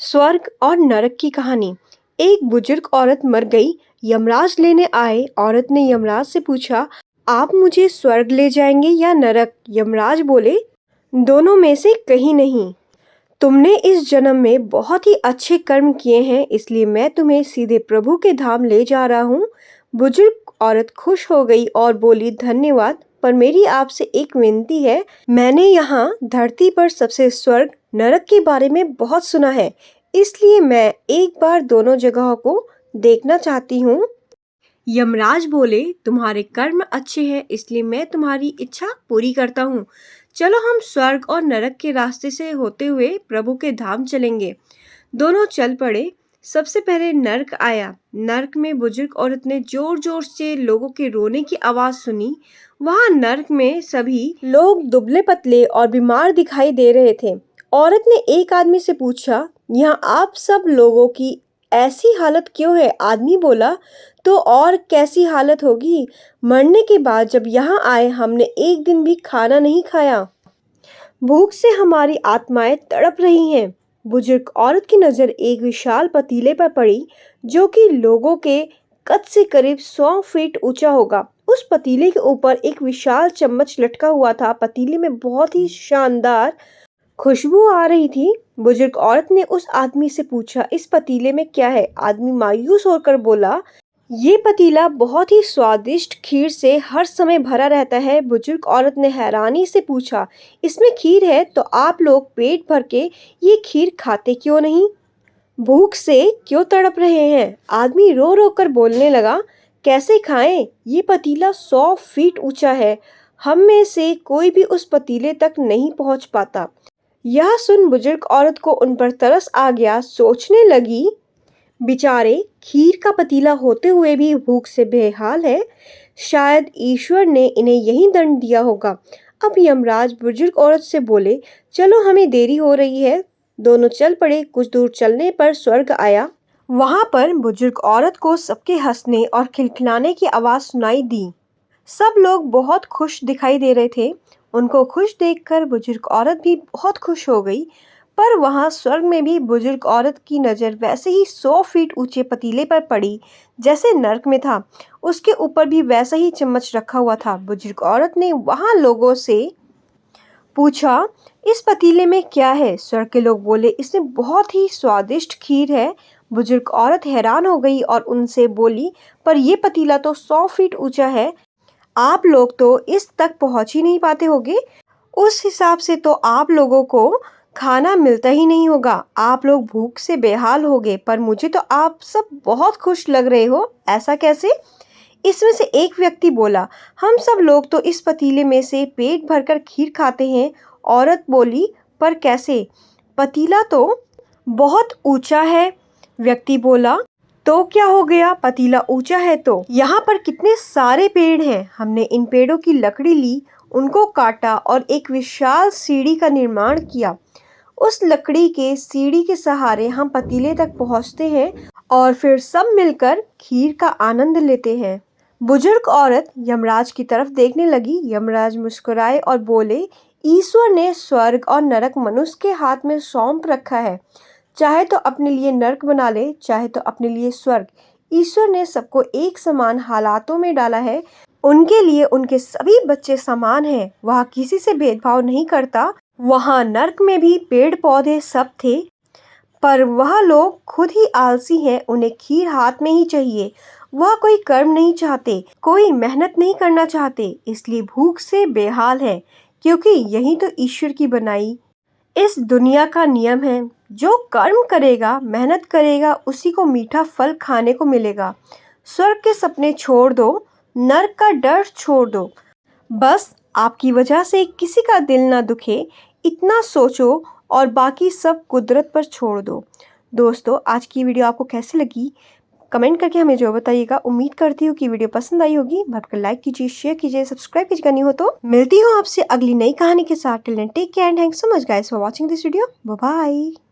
स्वर्ग और नरक की कहानी। एक बुजुर्ग औरत मर गई। यमराज लेने आए। औरत ने यमराज से पूछा, आप मुझे स्वर्ग ले जाएंगे या नरक? यमराज बोले, दोनों में से कहीं नहीं। तुमने इस जन्म में बहुत ही अच्छे कर्म किए हैं, इसलिए मैं तुम्हें सीधे प्रभु के धाम ले जा रहा हूँ। बुजुर्ग औरत खुश हो गई और बोली, धन्यवाद, पर मेरी आपसे एक विनती है। मैंने यहाँ धरती पर सबसे स्वर्ग नरक के बारे में बहुत सुना है, इसलिए मैं एक बार दोनों जगहों को देखना चाहती हूँ। यमराज बोले, तुम्हारे कर्म अच्छे हैं, इसलिए मैं तुम्हारी इच्छा पूरी करता हूँ। चलो हम स्वर्ग और नरक के रास्ते से होते हुए प्रभु के धाम चलेंगे। दोनों चल पड़े। सबसे पहले नर्क आया। नर्क में बुजुर्ग औरत ने जोर जोर से लोगों के रोने की आवाज सुनी। वहां नर्क में सभी लोग दुबले पतले और बीमार दिखाई दे रहे थे। औरत ने एक आदमी से पूछा, यहाँ आप सब लोगों की ऐसी हालत क्यों है? आदमी बोला, तो और कैसी हालत होगी? मरने के बाद जब यहाँ आए हमने एक दिन भी खाना नहीं खाया। भूख से हमारी आत्माएं तड़प रही हैं। बुजुर्ग औरत की नजर एक विशाल पतीले पर पड़ी, जो कि लोगों के कद से करीब 100 फीट ऊंचा होगा। उस पतीले के ऊपर एक विशाल चम्मच लटका हुआ था। पतीले में बहुत ही शानदार खुशबू आ रही थी। बुजुर्ग औरत ने उस आदमी से पूछा, इस पतीले में क्या है? आदमी मायूस होकर बोला, ये पतीला बहुत ही स्वादिष्ट खीर से हर समय भरा रहता है। बुजुर्ग औरत ने हैरानी से पूछा, इसमें खीर है तो आप लोग पेट भर के ये खीर खाते क्यों नहीं? भूख से क्यों तड़प रहे हैं? आदमी रो रो कर बोलने लगा, कैसे खाएं? ये पतीला 100 फीट ऊंचा है। हम में से कोई भी उस पतीले तक नहीं पहुंच पाता। यह सुन बुजुर्ग औरत को उन पर तरस आ गया। सोचने लगी, बेचारे खीर का पतीला होते हुए भी भूख से बेहाल है। शायद ईश्वर ने इन्हें यही दंड दिया होगा। अब यमराज बुजुर्ग औरत से बोले, चलो हमें देरी हो रही है। दोनों चल पड़े। कुछ दूर चलने पर स्वर्ग आया। वहां पर बुजुर्ग औरत को सबके हंसने और खिलखिलाने की आवाज सुनाई दी। सब लोग बहुत खुश दिखाई दे रहे थे। उनको खुश देखकर बुजुर्ग औरत भी बहुत खुश हो गई। पर वहां स्वर्ग में भी बुजुर्ग औरत की नज़र वैसे ही 100 फीट ऊंचे पतीले पर पड़ी जैसे नर्क में था। उसके ऊपर भी वैसा ही चम्मच रखा हुआ था। बुजुर्ग औरत ने वहां लोगों से पूछा, इस पतीले में क्या है? स्वर्ग के लोग बोले, इसमें बहुत ही स्वादिष्ट खीर है। बुजुर्ग औरत हैरान हो गई और उनसे बोली, पर यह पतीला तो 100 फीट ऊंचा है। आप लोग तो इस तक पहुंच ही नहीं पाते होगे। उस हिसाब से तो आप लोगों को खाना मिलता ही नहीं होगा। आप लोग भूख से बेहाल होगे। पर मुझे तो आप सब बहुत खुश लग रहे हो, ऐसा कैसे? इसमें से एक व्यक्ति बोला, हम सब लोग तो इस पतीले में से पेट भरकर खीर खाते हैं। औरत बोली, पर कैसे? पतीला तो बहुत ऊंचा है। व्यक्ति बोला, तो क्या हो गया? पतीला ऊंचा है तो यहाँ पर कितने सारे पेड़ हैं। हमने इन पेड़ों की लकड़ी ली, उनको काटा और एक विशाल सीढ़ी का निर्माण किया। उस लकड़ी के सीढ़ी के सहारे हम पतीले तक पहुँचते हैं और फिर सब मिलकर खीर का आनंद लेते हैं। बुजुर्ग औरत यमराज की तरफ देखने लगी। यमराज मुस्कुराए और बोले, ईश्वर ने स्वर्ग और नरक मनुष्य के हाथ में सौंप रखा है। चाहे तो अपने लिए नरक बना ले, चाहे तो अपने लिए स्वर्ग। ईश्वर ने सबको एक समान हालातों में डाला है। उनके लिए उनके सभी बच्चे समान हैं। वह किसी से भेदभाव नहीं करता। वहाँ नरक में भी पेड़ पौधे सब थे, पर वह लोग खुद ही आलसी हैं। उन्हें खीर हाथ में ही चाहिए। वह कोई कर्म नहीं चाहते, कोई मेहनत नहीं करना चाहते, इसलिए भूख से बेहाल है, क्योंकि यही तो ईश्वर की बनाई इस दुनिया का नियम है। जो कर्म करेगा, मेहनत करेगा, उसी को मीठा फल खाने को मिलेगा। स्वर्ग के सपने छोड़ दो, नरक का डर छोड़ दो। बस आपकी वजह से किसी का दिल ना दुखे, इतना सोचो और बाकी सब कुदरत पर छोड़ दो। दोस्तों, आज की वीडियो आपको कैसी लगी? कमेंट करके हमें जो बताइएगा। उम्मीद करती हूँ कि वीडियो पसंद आई होगी। भटकर लाइक कीजिए, शेयर कीजिए, सब्सक्राइब कीजिएगा नहीं हो तो। मिलती हूँ आपसे अगली नई कहानी के साथ। Till then take care and thanks so much guys for watching this video. Bye bye.